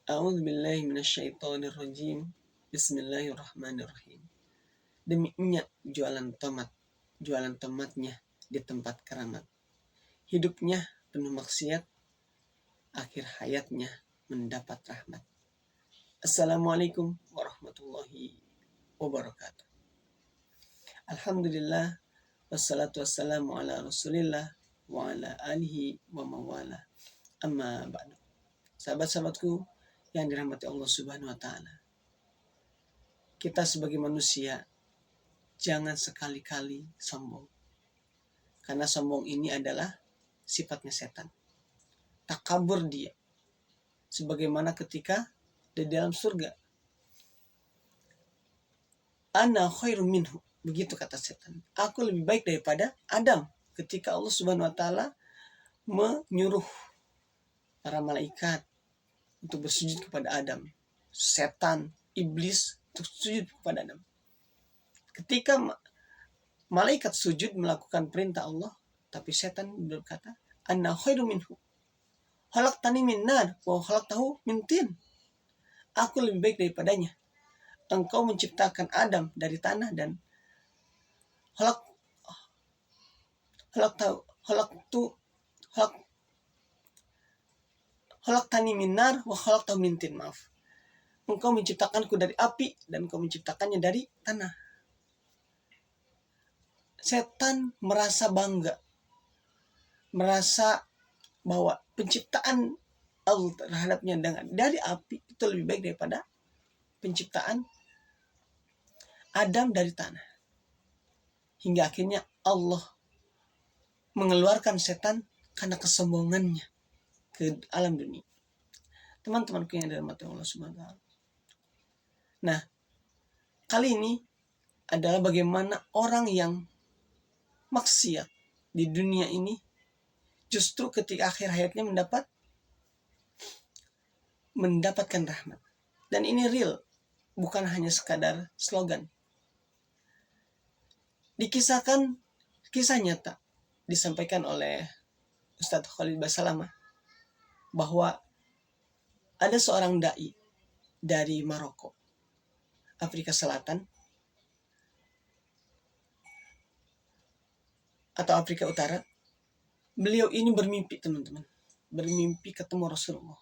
A'udzubillahi minasyaitonirrajim. Bismillahirrahmanirrahim. Demi Nyak jualan tomatnya di tempat keramat. Hidupnya penuh maksiat, akhir hayatnya mendapat rahmat. Assalamualaikum warahmatullahi wabarakatuh. Alhamdulillah, wassalatu wassalamu ala rasulillah wa ala alihi wa mawala. Amma ba'du. Sahabat-sahabatku yang dirahmati Allah Subhanahu wa Ta'ala, kita sebagai manusia jangan sekali-kali sombong, karena sombong ini adalah sifatnya setan. Takabur dia, sebagaimana ketika di dalam surga, ana khairum minhu, begitu kata setan, aku lebih baik daripada Adam. Ketika Allah Subhanahu wa Ta'ala menyuruh para malaikat untuk bersujud kepada Adam, setan, iblis untuk sujud kepada Adam. Ketika malaikat sujud melakukan perintah Allah, tapi setan berkata, "Anna khairu minhu. Khalaqtani min nar wa khalaqtahu min tin." Aku lebih baik daripadanya. Engkau menciptakan Adam dari tanah dan khalaqtani min nar wa khalaqtahu min tin. Maaf. Engkau menciptakanku dari api dan engkau menciptakannya dari tanah. Setan merasa bangga, merasa bahwa penciptaan Allah terhadapnya dari api itu lebih baik daripada penciptaan Adam dari tanah. Hingga akhirnya Allah mengeluarkan setan karena kesombongannya ke alam dunia. Teman-temanku yang dirahmati Allah Subhanahu wa Ta'ala. Nah, kali ini adalah bagaimana orang yang maksiat di dunia ini justru ketika akhir hayatnya mendapatkan rahmat. Dan ini real, bukan hanya sekadar slogan. Dikisahkan, kisah nyata disampaikan oleh Ustadz Khalid Basalamah bahwa ada seorang dai dari Maroko, Afrika Selatan atau Afrika Utara. Beliau ini bermimpi, teman-teman, bermimpi ketemu Rasulullah.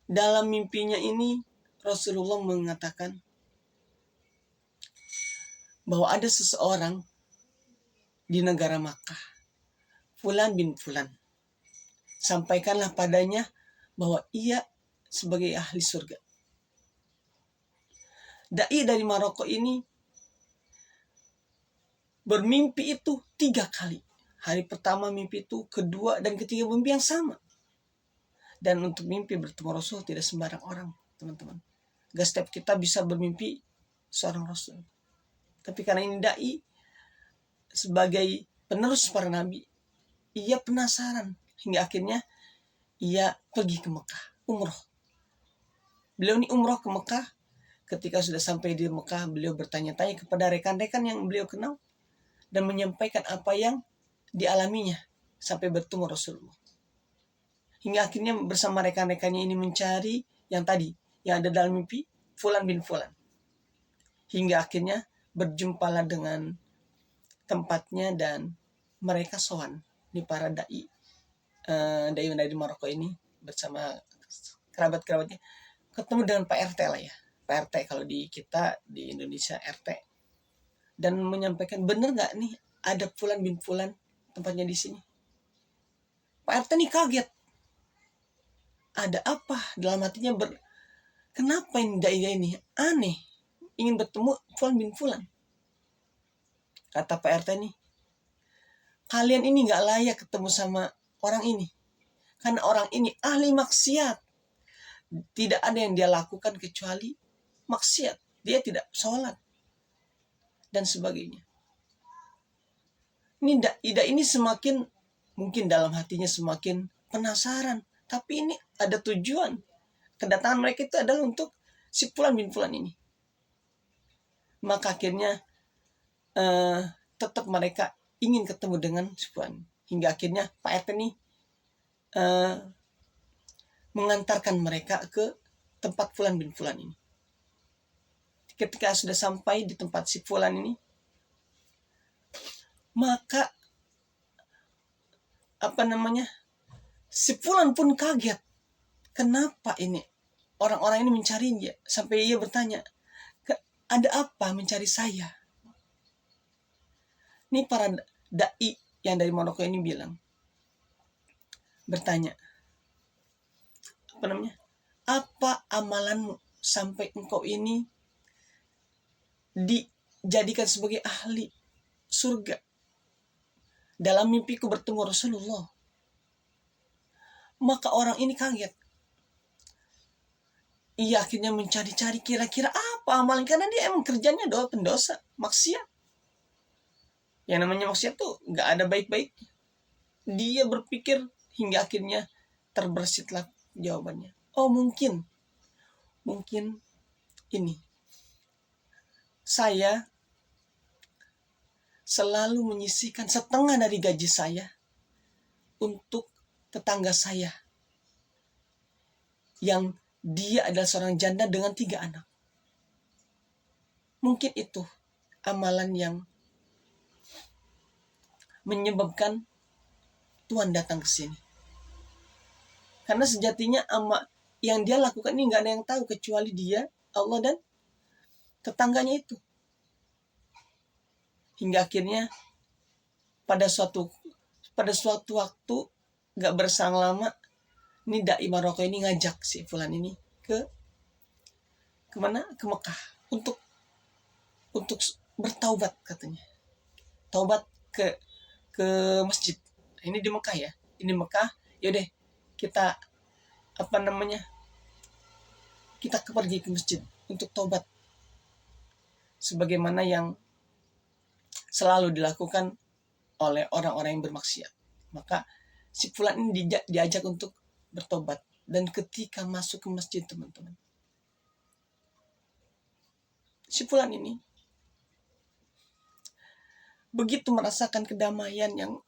Dalam mimpinya ini Rasulullah mengatakan bahwa ada seseorang di negara Makkah, Fulan bin Fulan. Sampaikanlah padanya bahwa ia sebagai ahli surga. Dai dari Maroko ini bermimpi itu 3 kali. Hari pertama mimpi itu, kedua dan ketiga mimpi yang sama. Dan untuk mimpi bertemu Rasul tidak sembarang orang, teman-teman. Gak setiap kita bisa bermimpi seorang Rasul. Tapi karena ini dai sebagai penerus para nabi, ia penasaran hingga akhirnya ia pergi ke Mekah, umroh. Beliau ini umroh ke Mekah. Ketika sudah sampai di Mekah, beliau bertanya-tanya kepada rekan-rekan yang beliau kenal dan menyampaikan apa yang dialaminya sampai bertemu Rasulullah. Hingga akhirnya bersama rekan-rekannya ini mencari yang tadi, yang ada dalam mimpi, Fulan bin Fulan. Hingga akhirnya berjumpalah dengan tempatnya dan mereka sowan di para dai dari Maroko ini bersama kerabat-kerabatnya, ketemu dengan Pak RT lah ya. Pak RT kalau di kita di Indonesia RT, dan menyampaikan, bener nggak nih ada Fulan bin Fulan tempatnya di sini. Pak RT nih kaget, ada apa dalam hatinya, kenapa ini dai ini aneh ingin bertemu Fulan bin Fulan. Kata Pak RT nih, kalian ini nggak layak ketemu sama orang ini, karena orang ini ahli maksiat. Tidak ada yang dia lakukan kecuali maksiat. Dia tidak sholat dan sebagainya. Ini semakin, mungkin dalam hatinya semakin penasaran, tapi ini ada tujuan. Kedatangan mereka itu adalah untuk si Fulan bin Fulan ini. Maka akhirnya tetap mereka ingin ketemu dengan si Fulan. Hingga akhirnya Pak RT ini mengantarkan mereka ke tempat fulan bin fulan ini. Ketika sudah sampai di tempat si fulan ini, maka si fulan pun kaget. Kenapa ini orang-orang ini mencari dia? Sampai ia bertanya, ada apa mencari saya? Ini para dai yang dari Maroko ini bertanya, apa amalanmu sampai engkau ini dijadikan sebagai ahli surga? Dalam mimpiku bertemu Rasulullah. Maka orang ini kaget. Ia akhirnya mencari-cari kira-kira apa amalan, karena dia emang kerjanya pendosa, maksiat. Yang namanya maksiat tuh gak ada baik-baiknya. Dia berpikir hingga akhirnya terbersitlah jawabannya. Oh, mungkin ini, saya selalu menyisihkan setengah dari gaji saya untuk tetangga saya yang dia adalah seorang janda dengan 3 anak. Mungkin itu amalan yang menyebabkan Tuhan datang ke sini. Karena sejatinya yang dia lakukan ini gak ada yang tahu kecuali dia, Allah, dan tetangganya itu. Hingga akhirnya pada suatu waktu gak berselang lama, ini dai Maroko ini ngajak si fulan ini kemana? Ke Mekah untuk bertaubat katanya. Taubat ke masjid. Ini di Mekah ya. Ini Mekah, yaudah kita kita pergi ke masjid untuk taubat. Sebagaimana yang selalu dilakukan oleh orang-orang yang bermaksiat. Maka si fulan ini diajak untuk bertobat. Dan ketika masuk ke masjid, teman-teman, si fulan ini begitu merasakan kedamaian yang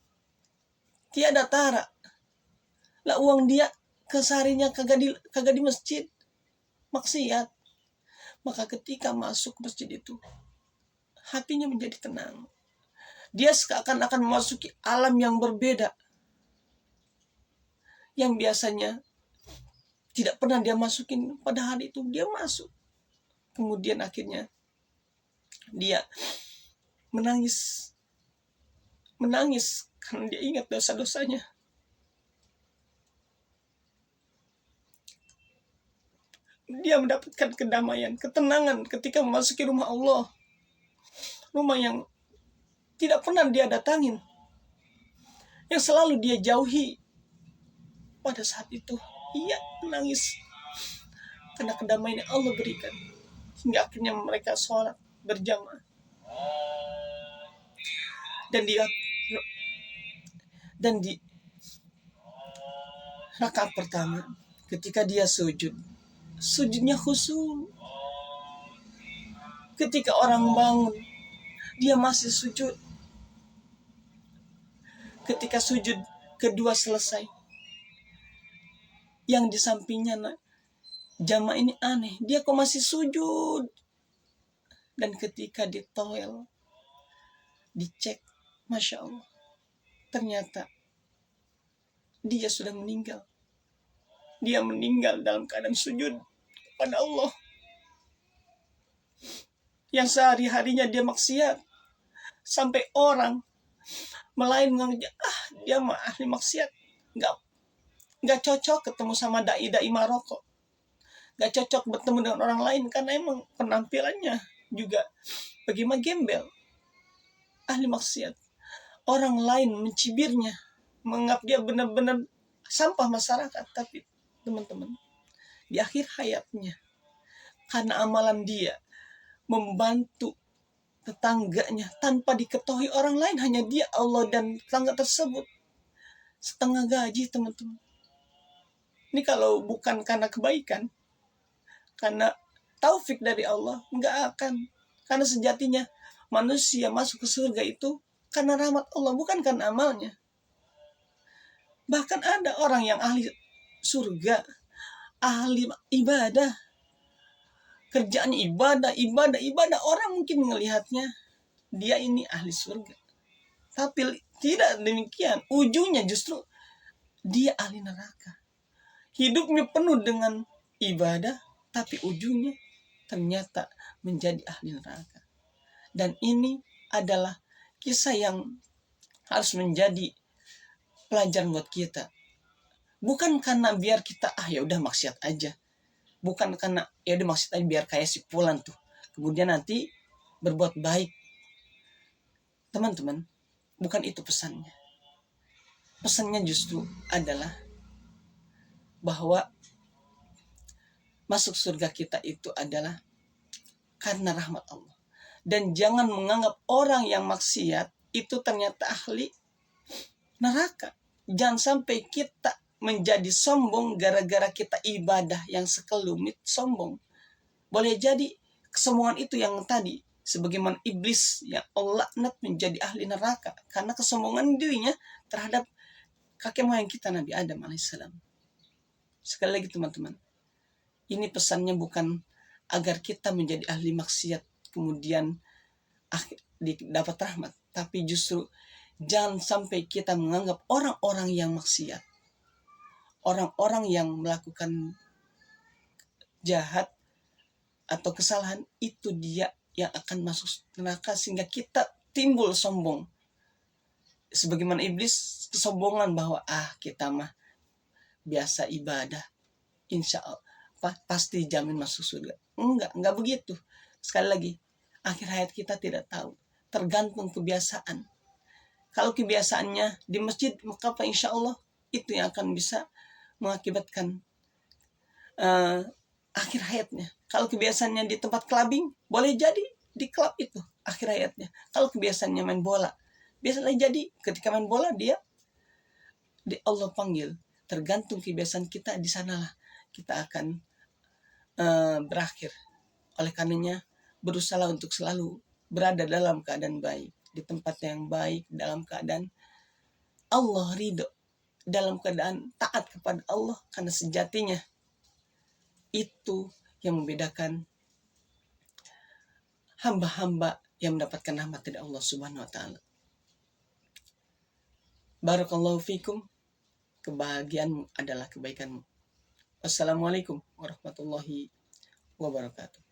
tiada tara. Lah uang dia kesehariannya kagak di masjid, maksiat. Maka ketika masuk ke masjid itu, hatinya menjadi tenang. Dia seakan-akan memasuki alam yang berbeda, yang biasanya tidak pernah dia masukin. Pada hari itu dia masuk. Kemudian akhirnya dia menangis karena dia ingat dosa-dosanya. Dia mendapatkan kedamaian, ketenangan ketika memasuki rumah Allah, rumah yang tidak pernah dia datangin, yang selalu dia jauhi. Pada saat itu ia menangis karena kedamaian yang Allah berikan. Hingga akhirnya mereka sholat berjamaah. Dan di rakaat pertama, ketika dia sujudnya khusyuk. Ketika orang bangun, dia masih sujud. Ketika sujud kedua selesai, yang di sampingnya jamaah ini aneh, dia kok masih sujud. Dan ketika ditoel, dicek, Masya Allah, ternyata dia sudah meninggal. Dia meninggal dalam keadaan sujud kepada Allah. Yang sehari-harinya dia maksiat, sampai orang melain menganggap dia mah ahli maksiat, nggak cocok ketemu sama dai Maroko, nggak cocok bertemu dengan orang lain karena emang penampilannya juga bagaimana gembel, ahli maksiat. Orang lain mencibirnya, menganggap dia benar-benar sampah masyarakat. Tapi teman-teman, di akhir hayatnya, karena amalan dia membantu tetangganya tanpa diketahui orang lain, hanya dia, Allah, dan tetangga tersebut, setengah gaji, teman-teman. Ini kalau bukan karena kebaikan, karena taufik dari Allah, enggak akan. Karena sejatinya manusia masuk ke surga itu karena rahmat Allah, bukan karena amalnya. Bahkan ada orang yang ahli surga ahli ibadah, kerjaannya ibadah, ibadah, ibadah. Orang mungkin melihatnya dia ini ahli surga, tapi tidak demikian. Ujungnya justru dia ahli neraka. Hidupnya penuh dengan ibadah, tapi ujungnya ternyata menjadi ahli neraka. Dan ini adalah kisah yang harus menjadi pelajaran buat kita. Bukan karena biar kita ya udah maksiat aja. Bukan karena ya udah maksiat aja biar kayak si Fulan tuh. Kemudian nanti berbuat baik. Teman-teman, bukan itu pesannya. Pesannya justru adalah bahwa masuk surga kita itu adalah karena rahmat Allah. Dan jangan menganggap orang yang maksiat itu ternyata ahli neraka. Jangan sampai kita menjadi sombong gara-gara kita ibadah yang sekelumit sombong. Boleh jadi kesombongan itu yang tadi, sebagaimana iblis yang Allah laknat menjadi ahli neraka karena kesombongan dirinya terhadap kakek moyang kita Nabi Adam alaihissalam. Sekali lagi teman-teman, ini pesannya bukan agar kita menjadi ahli maksiat kemudian dapat rahmat, tapi justru jangan sampai kita menganggap orang-orang yang maksiat, orang-orang yang melakukan jahat atau kesalahan itu dia yang akan masuk neraka sehingga kita timbul sombong. Sebagaimana iblis kesombongan bahwa kita mah biasa ibadah, insya Allah pasti jamin masuk surga. Enggak begitu. Sekali lagi, akhir hayat kita tidak tahu, tergantung kebiasaan. Kalau kebiasaannya di masjid, maka insya Allah itu yang akan bisa mengakibatkan akhir hayatnya. Kalau kebiasaannya di tempat clubbing, boleh jadi di klub itu akhir hayatnya. Kalau kebiasaannya main bola, biasanya jadi ketika main bola dia di Allah panggil. Tergantung kebiasaan kita, di sanalah kita akan berakhir. Oleh karenanya berusaha untuk selalu berada dalam keadaan baik, di tempat yang baik, dalam keadaan Allah ridho, dalam keadaan taat kepada Allah, karena sejatinya itu yang membedakan hamba-hamba yang mendapatkan rahmat dari Allah Subhanahu wa taala. Barakallahu fikum. Kebahagiaanmu adalah kebaikanmu. Wassalamualaikum warahmatullahi wabarakatuh.